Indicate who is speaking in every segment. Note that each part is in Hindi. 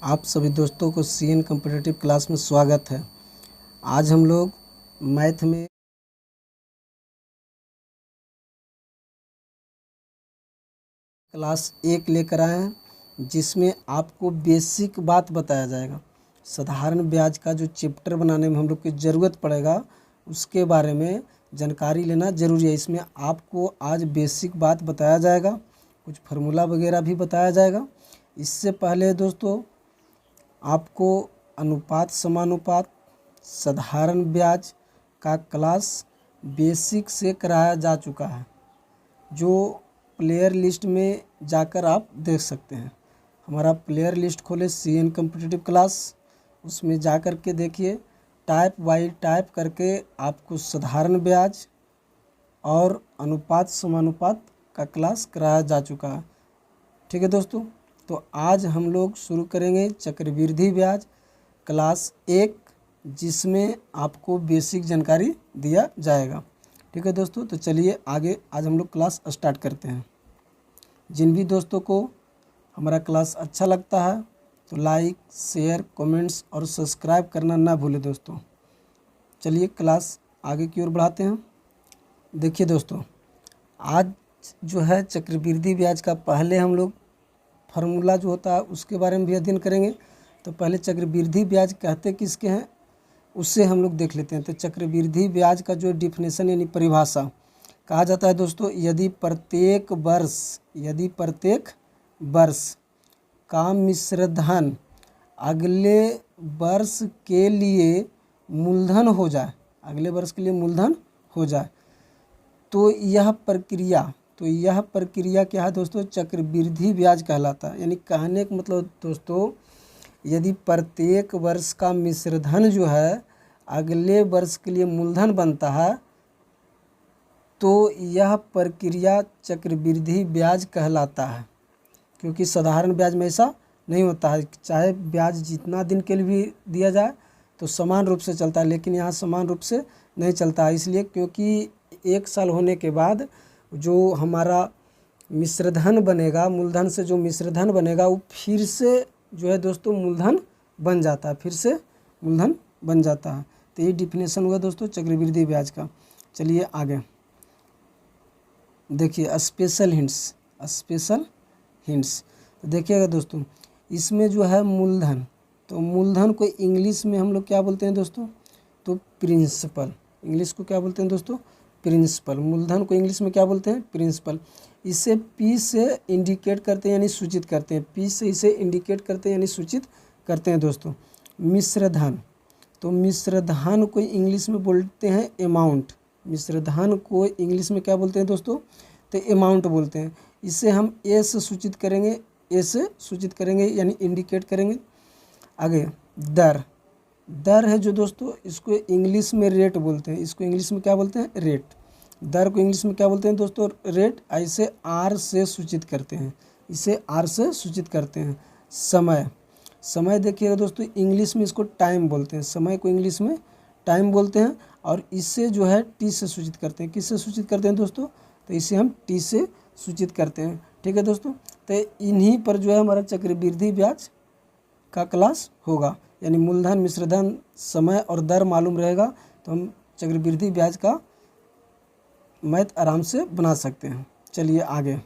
Speaker 1: आप सभी दोस्तों को सीएन कॉम्पिटिटिव क्लास में स्वागत है। आज हम लोग मैथ में क्लास 1 लेकर आए हैं, जिसमें आपको बेसिक बात बताया जाएगा। साधारण ब्याज का जो चैप्टर बनाने में हम लोग की ज़रूरत पड़ेगा, उसके बारे में जानकारी लेना ज़रूरी है। इसमें आपको आज बेसिक बात बताया जाएगा, कुछ फार्मूला वगैरह भी बताया जाएगा। इससे पहले दोस्तों आपको अनुपात समानुपात साधारण ब्याज का क्लास बेसिक से कराया जा चुका है, जो प्लेयर लिस्ट में जाकर आप देख सकते हैं। हमारा प्लेयर लिस्ट खोले सीएन कॉम्पिटिटिव क्लास, उसमें जा कर के देखिए, टाइप बाई टाइप करके आपको साधारण ब्याज और अनुपात समानुपात का क्लास कराया जा चुका है। ठीक है दोस्तों, तो आज हम लोग शुरू करेंगे चक्रवृद्धि ब्याज क्लास 1, जिसमें आपको बेसिक जानकारी दिया जाएगा। ठीक है दोस्तों, तो चलिए आगे आज हम लोग क्लास स्टार्ट करते हैं। जिन भी दोस्तों को हमारा क्लास अच्छा लगता है तो लाइक, शेयर, कमेंट्स और सब्सक्राइब करना ना भूलें दोस्तों। चलिए क्लास आगे की ओर बढ़ाते हैं। देखिए दोस्तों, आज जो है चक्रवृद्धि ब्याज का पहले हम लोग फार्मूला जो होता है उसके बारे में भी अध्ययन करेंगे। तो पहले चक्रवृद्धि ब्याज कहते किसके हैं उससे हम लोग देख लेते हैं। तो चक्रवृद्धि ब्याज का जो डिफिनेशन यानी परिभाषा कहा जाता है दोस्तों, यदि प्रत्येक वर्ष का मिश्रधन अगले वर्ष के लिए मूलधन हो जाए, तो यह प्रक्रिया क्या है दोस्तों, चक्रवृद्धि ब्याज कहलाता है। यानी कहने का मतलब दोस्तों, यदि प्रत्येक वर्ष का मिश्रधन जो है अगले वर्ष के लिए मूलधन बनता है, तो यह प्रक्रिया चक्रवृद्धि ब्याज कहलाता है। क्योंकि साधारण ब्याज में ऐसा नहीं होता है, चाहे ब्याज जितना दिन के लिए भी दिया जाए तो समान रूप से चलता है, लेकिन यहाँ समान रूप से नहीं चलता है। इसलिए क्योंकि 1 साल होने के बाद जो हमारा मिश्रधन बनेगा, मूलधन से जो मिश्रधन बनेगा वो फिर से जो है दोस्तों मूलधन बन जाता है। तो ये डिफिनेशन हुआ दोस्तों चक्रवृद्धि ब्याज का। चलिए आगे देखिए स्पेशल हिंट्स। तो देखिएगा दोस्तों, इसमें जो है मूलधन, तो मूलधन को इंग्लिश में हम लोग क्या बोलते हैं दोस्तों, तो प्रिंसिपल। इंग्लिश को क्या बोलते हैं दोस्तों, प्रिंसिपल। मूलधन को इंग्लिश में क्या बोलते हैं, प्रिंसिपल। इसे पी से इंडिकेट करते हैं यानी सूचित करते हैं, पी से इसे इंडिकेट करते हैं यानी सूचित करते हैं दोस्तों। मिश्रधन, तो मिश्रधन को इंग्लिश में बोलते हैं अमाउंट। मिश्रधन को इंग्लिश में क्या बोलते हैं दोस्तों, तो अमाउंट बोलते हैं। इसे हम ए से सूचित करेंगे यानी इंडिकेट करेंगे। आगे दर है जो दोस्तों, इसको इंग्लिश में रेट बोलते हैं। इसको इंग्लिश में क्या बोलते हैं, रेट। दर को इंग्लिश में क्या बोलते हैं दोस्तों, रेट। इसे आर से सूचित करते हैं। समय देखिएगा दोस्तों, इंग्लिश में इसको टाइम बोलते हैं। समय को इंग्लिश में टाइम बोलते हैं, और इससे जो है टी से सूचित करते हैं। किससे सूचित करते हैं दोस्तों, तो इसे हम टी से सूचित करते हैं। ठीक है दोस्तों, तो इन्हीं पर जो है हमारा चक्रवृद्धि ब्याज का क्लास होगा। यानी मूलधन, मिश्रधन, समय और दर मालूम रहेगा तो हम चक्रवृद्धि ब्याज का मैथ आराम से बना सकते हैं। चलिए आगे,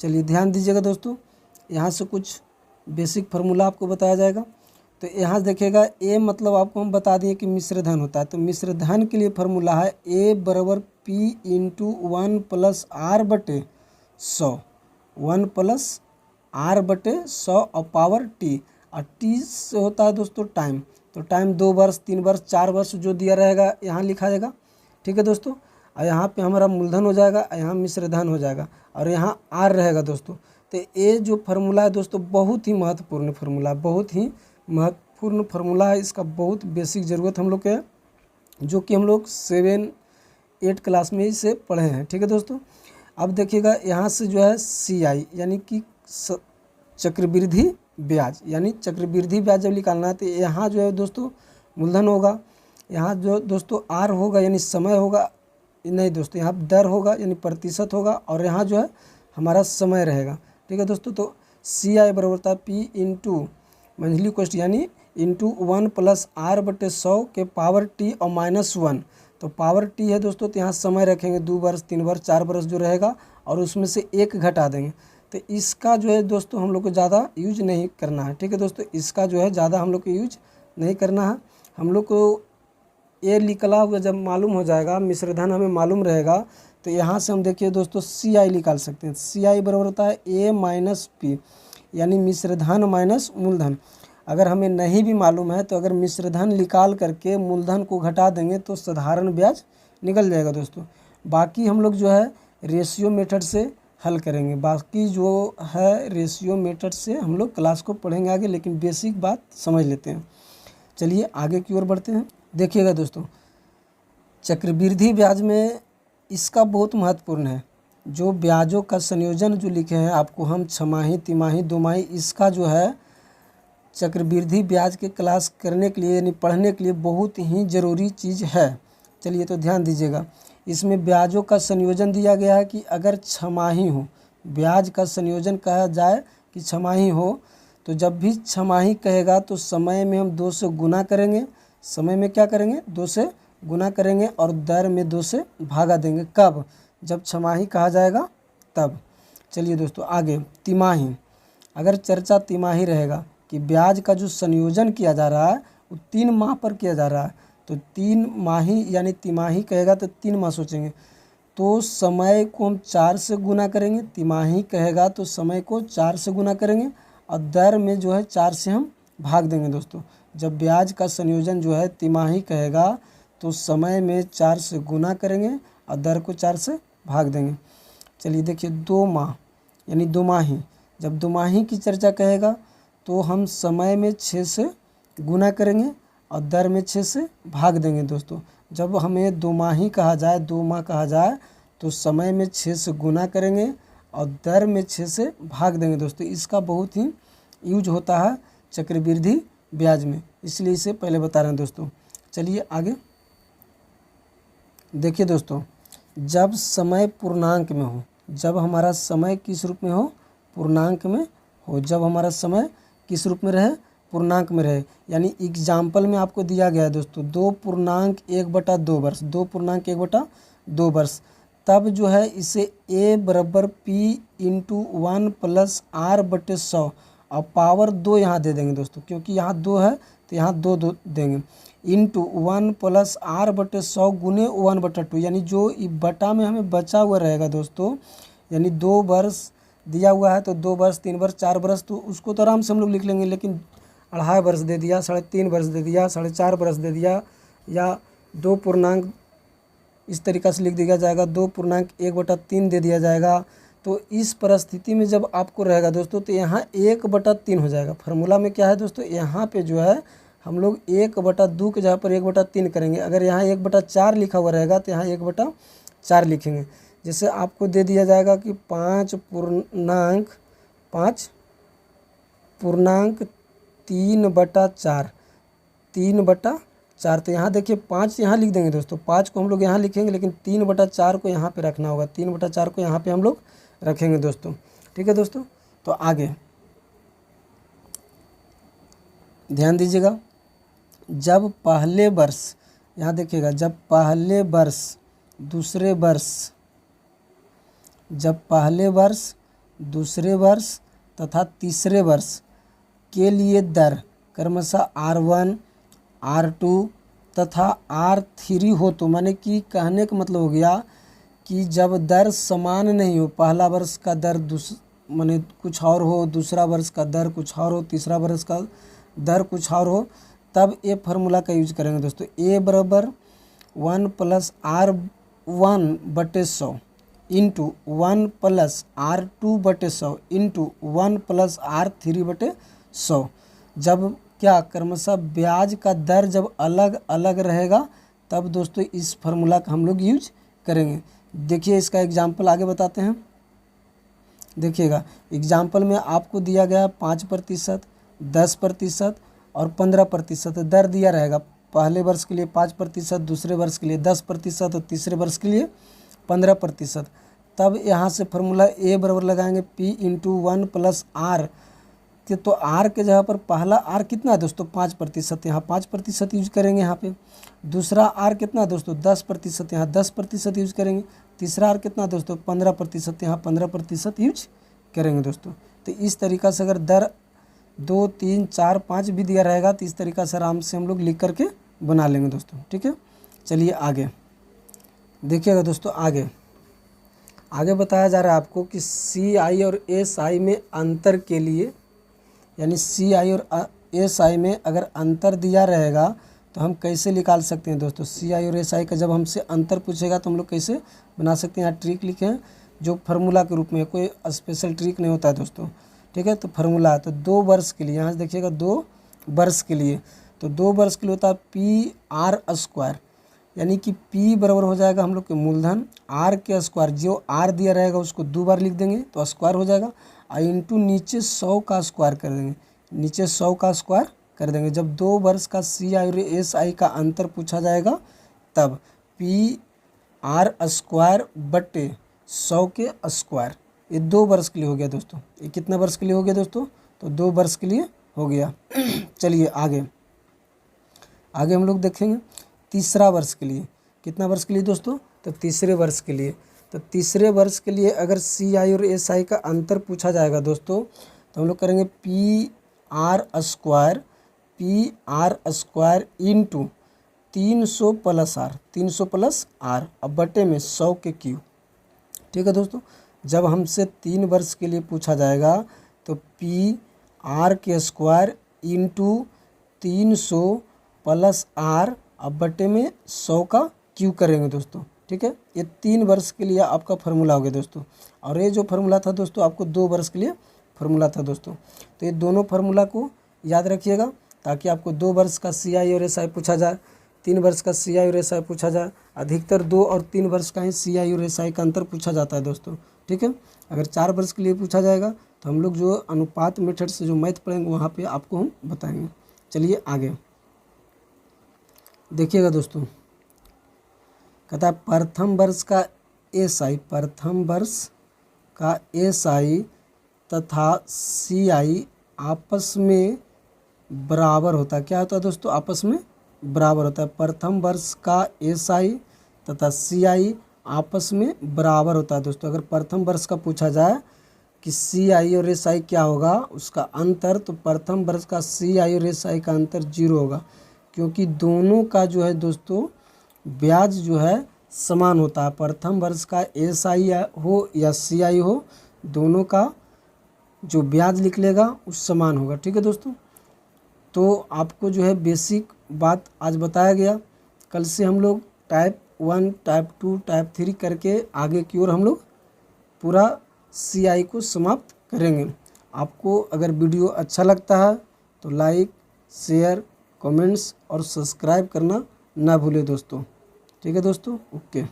Speaker 1: ध्यान दीजिएगा दोस्तों, यहाँ से कुछ बेसिक फार्मूला आपको बताया जाएगा। तो यहाँ देखिएगा, ए मतलब आपको हम बता दिए कि मिश्रधन होता है। तो मिश्रधन के लिए फार्मूला है ए बराबर पी इंटू 1 + r/100, 1 + r/100 और पावर टी। और टी से होता है दोस्तों टाइम। तो टाइम 2 वर्ष, 3 वर्ष, 4 वर्ष जो दिया रहेगा यहाँ लिखा जाएगा। ठीक है दोस्तों, और यहाँ पे हमारा मूलधन हो जाएगा, यहाँ मिश्रधन हो जाएगा, और यहाँ आर रहेगा दोस्तों। तो ये जो फार्मूला है दोस्तों बहुत ही महत्वपूर्ण फार्मूला है। इसका बहुत बेसिक ज़रूरत हम लोग के है, जो कि हम लोग 7-8 क्लास में इसे पढ़े हैं। ठीक है दोस्तों, अब देखिएगा यहाँ से जो है CI यानी कि चक्रवृद्धि ब्याज, यानी चक्रवृद्धि ब्याज जब निकालना है तो यहाँ जो है दोस्तों मूलधन होगा, यहाँ जो दोस्तों आर होगा यानी समय होगा, नहीं दोस्तों यहाँ दर होगा यानी प्रतिशत होगा, और यहाँ जो है हमारा समय रहेगा। ठीक है दोस्तों, तो CI बराबर होता है P इंटू मंथली कॉस्ट यानी इंटू 1 प्लस आर बटे 100 के पावर टी और -1। तो पावर टी है दोस्तों, तो यहाँ समय रखेंगे 2 वर्ष 3 वर्ष 4 वर्ष जो रहेगा, और उसमें से 1 घटा देंगे। तो इसका जो है दोस्तों हम लोग को ज़्यादा यूज नहीं करना है। ठीक है दोस्तों, इसका जो है ज़्यादा हम लोग को यूज नहीं करना है। हम लोग को ये निकला हुआ जब मालूम हो जाएगा, मिश्रधन हमें मालूम रहेगा, तो यहाँ से हम देखिए दोस्तों CI निकाल सकते हैं। CI बराबर होता है A माइनस P, यानी मिश्रधन माइनस मूलधन। अगर हमें नहीं भी मालूम है तो अगर मिश्रधन निकाल करके मूलधन को घटा देंगे तो साधारण ब्याज निकल जाएगा दोस्तों। बाकी हम लोग जो है रेशियो मेथड से हल करेंगे, बाकी जो है रेशियो मेथड से हम लोग क्लास को पढ़ेंगे आगे, लेकिन बेसिक बात समझ लेते हैं। चलिए आगे की ओर बढ़ते हैं। देखिएगा दोस्तों, चक्रवृद्धि ब्याज में इसका बहुत महत्वपूर्ण है। जो ब्याजों का संयोजन जो लिखे हैं आपको हम, छमाही तिमाही दोमाही, इसका जो है चक्रवृद्धि ब्याज के क्लास करने के लिए यानी पढ़ने के लिए बहुत ही ज़रूरी चीज़ है। चलिए तो ध्यान दीजिएगा, इसमें ब्याजों का संयोजन दिया गया है कि अगर छमाही हो, ब्याज का संयोजन कहा जाए कि छमाही हो, तो जब भी छमाही कहेगा तो समय में हम 2 से गुना करेंगे। समय में क्या करेंगे? 2 से गुना करेंगे और दर में 2 से भागा देंगे। कब? जब छमाही कहा जाएगा तब। चलिए दोस्तों आगे, तिमाही। अगर चर्चा तिमाही रहेगा कि ब्याज का जो संयोजन किया जा रहा है वो 3 माह पर किया जा रहा है, तो 3 माही यानी तिमाही कहेगा तो 3 माह सोचेंगे, तो समय को हम 4 से गुना करेंगे। तिमाही कहेगा तो समय को 4 से गुना करेंगे और दर में जो है 4 से हम भाग देंगे दोस्तों। जब ब्याज का संयोजन जो है तिमाही कहेगा तो समय में 4 से गुना करेंगे और दर को 4 से भाग देंगे। चलिए देखिए, 2 माह यानी दोमाही। जब दोमाही की चर्चा कहेगा तो हम समय में 6 से गुना करेंगे और दर में 6 से भाग देंगे दोस्तों। जब हमें दोमाही कहा जाए, 2 माह कहा जाए, तो समय में 6 से गुना करेंगे और दर में 6 से भाग देंगे दोस्तों। इसका बहुत ही यूज होता है चक्रवृद्धि ब्याज में, इसलिए इसे पहले बता रहे हैं दोस्तों। चलिए आगे देखिए दोस्तों, जब समय पूर्णांक में हो, जब हमारा समय किस रूप में हो? पूर्णांक में हो। जब हमारा समय किस रूप में रहे? पूर्णांक में रहे। यानी एग्जाम्पल में आपको दिया गया है दोस्तों 2.1/2 वर्ष, 2.1/2 वर्ष। तब जो है इसे A बराबर P इंटू 1 प्लस R बटे 100 और पावर 2 यहाँ दे देंगे दोस्तों, क्योंकि यहाँ 2 है तो यहाँ 2 देंगे, इंटू 1 प्लस R बटे 100 गुने 1/2, यानी जो बटा में हमें बचा हुआ रहेगा दोस्तों, यानी 2 वर्ष दिया हुआ है तो 2 वर्ष 3 वर्ष 4 वर्ष, तो उसको तो आराम से हम लोग लिख लेंगे। लेकिन 2.5 वर्ष दे दिया, 3.5 वर्ष दे दिया, 4.5 वर्ष दे दिया, या 2 पूर्णांक इस तरीक़ा से लिख दिया जाएगा, 2.1/3 दे दिया जाएगा। तो इस परिस्थिति में जब आपको रहेगा दोस्तों तो यहाँ 1/3 हो जाएगा। फार्मूला में क्या है दोस्तों, यहाँ पे जो है हम लोग 1/2 के जगह पर 1/3 करेंगे। अगर यहाँ 1/4 लिखा हुआ रहेगा तो यहाँ 1/4 लिखेंगे। जैसे आपको दे दिया जाएगा कि 5.3/4, 3/4, तो यहाँ देखिए 5 यहाँ लिख देंगे दोस्तों, 5 को हम लोग यहाँ लिखेंगे, लेकिन 3/4 को यहाँ पे रखना होगा, 3/4 को यहाँ पे हम लोग रखेंगे दोस्तों। ठीक है दोस्तों, तो आगे ध्यान दीजिएगा, जब पहले वर्ष, यहाँ देखिएगा, जब पहले वर्ष, दूसरे वर्ष, जब पहले वर्ष, दूसरे वर्ष तथा तीसरे वर्ष के लिए दर क्रमशः R1, R2 तथा R3 हो, तो माने कि कहने का मतलब हो गया कि जब दर समान नहीं हो, पहला वर्ष का दर माने कुछ और हो, दूसरा वर्ष का दर कुछ और हो, तीसरा वर्ष का दर कुछ और हो, तब ये फार्मूला का यूज करेंगे दोस्तों। A बराबर 1 plus R1/100 into 1 plus R2/100 into 1 plus R3/100। जब क्या क्रमशः ब्याज का दर जब अलग अलग रहेगा तब दोस्तों इस फार्मूला का हम लोग यूज करेंगे। देखिए इसका एग्जाम्पल आगे बताते हैं। देखिएगा, एग्जाम्पल में आपको दिया गया 5%, 10% और 15% दर दिया रहेगा। पहले वर्ष के लिए 5%, दूसरे वर्ष के लिए 10% और तीसरे वर्ष के लिए 15%। तब यहाँ से फार्मूला A बराबर लगाएंगे P इंटू 1 प्लस R तो आर के जगह पर पहला आर कितना है दोस्तों 5%, यहाँ 5% यूज करेंगे यहाँ पे। दूसरा आर कितना है दोस्तों 10%, यहाँ 10% यूज करेंगे। तीसरा आर कितना दोस्तों 15%, यहाँ 15% यूज करेंगे दोस्तों। तो इस तरीक़ा से अगर दर 2, 3, 4, 5 भी दिया रहेगा तो इस तरीक़ा से आराम से हम लोग लिख करके बना लेंगे दोस्तों। ठीक है, चलिए आगे देखिएगा दोस्तों। आगे बताया जा रहा है आपको कि CI और SI में अंतर के लिए, यानी CI और SI में अगर अंतर दिया रहेगा तो हम कैसे निकाल सकते हैं दोस्तों। CI और SI का जब हमसे अंतर पूछेगा तो हम लोग कैसे बना सकते हैं। यहाँ ट्रिक लिखे हैं जो फार्मूला के रूप में, कोई स्पेशल ट्रिक नहीं होता है दोस्तों। ठीक है, तो फार्मूला है तो 2 वर्ष के लिए, यहाँ से देखिएगा 2 वर्ष के लिए, तो 2 वर्ष के लिए होता है PR², यानी कि P बराबर हो जाएगा हम लोग के मूलधन R के स्क्वायर, जो R दिया रहेगा उसको 2 बार लिख देंगे तो स्क्वायर हो जाएगा, और इंटू नीचे 100 का स्क्वायर कर देंगे, नीचे 100 का स्क्वायर कर देंगे। जब 2 वर्ष का CI और SI का अंतर पूछा जाएगा तब PR² बटे 100 के स्क्वायर, ये 2 वर्ष के लिए हो गया दोस्तों। ये कितना वर्ष के लिए हो गया दोस्तों, तो 2 वर्ष के लिए हो गया। चलिए आगे हम लोग देखेंगे तीसरा वर्ष के लिए। कितना वर्ष के लिए दोस्तों, तो तीसरे वर्ष के लिए। तो तीसरे वर्ष के लिए अगर CI और SI का अंतर पूछा जाएगा दोस्तों तो हम लोग करेंगे PR² into 300 plus R, 300 plus R, अब बटे में 100 के क्यू। ठीक है दोस्तों, जब हमसे 3 वर्ष के लिए पूछा जाएगा तो PR² इंटू 300 प्लस R, अब बटे में 100 का क्यू करेंगे दोस्तों। ठीक है, ये 3 वर्ष के लिए आपका फार्मूला हो गया दोस्तों। और ये जो फार्मूला था दोस्तों आपको 2 वर्ष के लिए फार्मूला था दोस्तों। तो ये दोनों फार्मूला को याद रखिएगा ताकि आपको 2 वर्ष का CI और SI पूछा जाए, 3 वर्ष का CI और SI पूछा जाए। अधिकतर 2 और 3 वर्ष का ही CI और SI का अंतर पूछा जाता है दोस्तों। ठीक है, अगर 4 वर्ष के लिए पूछा जाएगा तो हम लोग जो अनुपात मेथड से जो मैथ पढ़ेंगे वहाँ पर आपको हम बताएँगे। चलिए आगे देखिएगा दोस्तों, कहता है प्रथम वर्ष का SI तथा CI आपस में बराबर होता है। क्या होता है दोस्तों, आपस में बराबर होता है। प्रथम वर्ष का SI तथा CI आपस में बराबर होता है दोस्तों। अगर प्रथम वर्ष का पूछा जाए कि CI और SI क्या होगा उसका अंतर, तो प्रथम वर्ष का CI और SI का अंतर 0 होगा, क्योंकि दोनों का जो है दोस्तों ब्याज जो है समान होता है। प्रथम वर्ष का SI हो या CI हो, दोनों का जो ब्याज निकलेगा उस समान होगा। ठीक है दोस्तों, तो आपको जो है बेसिक बात आज बताया गया। कल से हम लोग टाइप 1, टाइप 2, टाइप 3 करके आगे की ओर हम लोग पूरा CI को समाप्त करेंगे। आपको अगर वीडियो अच्छा लगता है तो लाइक, शेयर, कमेंट्स और सब्सक्राइब करना ना भूलें दोस्तों। ठीक है दोस्तों, ओके।